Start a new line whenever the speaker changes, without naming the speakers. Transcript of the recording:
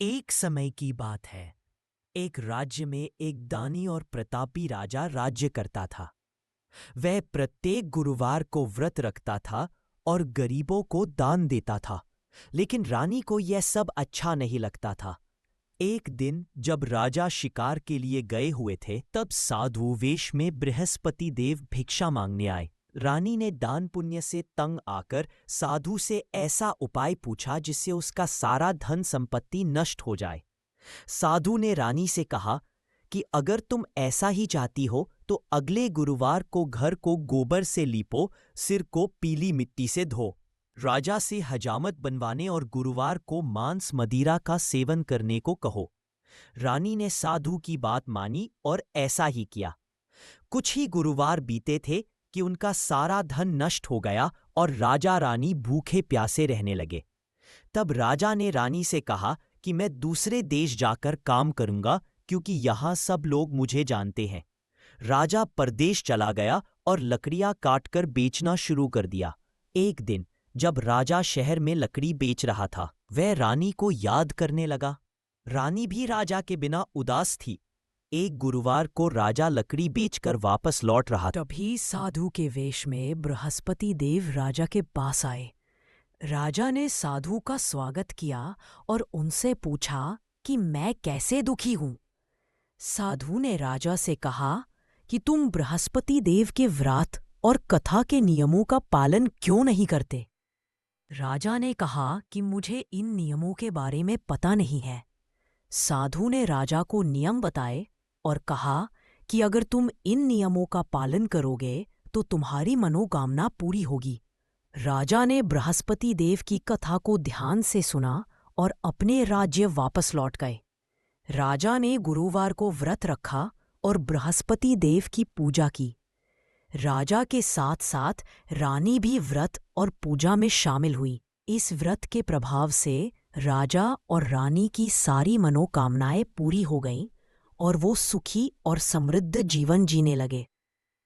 एक समय की बात है। एक राज्य में एक दानी और प्रतापी राजा राज्य करता था। वह प्रत्येक गुरुवार को व्रत रखता था और गरीबों को दान देता था। लेकिन रानी को यह सब अच्छा नहीं लगता था। एक दिन जब राजा शिकार के लिए गए हुए थे, तब साधु वेश में बृहस्पति देव भिक्षा मांगने आए। रानी ने दान पुण्य से तंग आकर साधु से ऐसा उपाय पूछा जिससे उसका सारा धन संपत्ति नष्ट हो जाए। साधु ने रानी से कहा कि अगर तुम ऐसा ही चाहती हो तो अगले गुरुवार को घर को गोबर से लीपो, सिर को पीली मिट्टी से धो, राजा से हजामत बनवाने और गुरुवार को मांस मदिरा का सेवन करने को कहो। रानी ने साधु की बात मानी और ऐसा ही किया। कुछ ही गुरुवार बीते थे कि उनका सारा धन नष्ट हो गया और राजा रानी भूखे प्यासे रहने लगे। तब राजा ने रानी से कहा कि मैं दूसरे देश जाकर काम करूंगा क्योंकि यहाँ सब लोग मुझे जानते हैं। राजा परदेश चला गया और लकड़ियां काटकर बेचना शुरू कर दिया। एक दिन जब राजा शहर में लकड़ी बेच रहा था, वह रानी को याद करने लगा। रानी भी राजा के बिना उदास थी। एक गुरुवार को राजा लकड़ी बेचकर वापस लौट रहा था।
तभी साधु के वेश में बृहस्पति देव राजा के पास आए। राजा ने साधु का स्वागत किया और उनसे पूछा कि मैं कैसे दुखी हूं। साधु ने राजा से कहा कि तुम बृहस्पति देव के व्रत और कथा के नियमों का पालन क्यों नहीं करते। राजा ने कहा कि मुझे इन नियमों के बारे में पता नहीं है। साधु ने राजा को नियम बताए और कहा कि अगर तुम इन नियमों का पालन करोगे तो तुम्हारी मनोकामना पूरी होगी। राजा ने बृहस्पति देव की कथा को ध्यान से सुना और अपने राज्य वापस लौट गए। राजा ने गुरुवार को व्रत रखा और बृहस्पति देव की पूजा की। राजा के साथ साथ रानी भी व्रत और पूजा में शामिल हुई। इस व्रत के प्रभाव से राजा और रानी की सारी मनोकामनाएं पूरी हो गईं और वो सुखी और समृद्ध जीवन जीने लगे।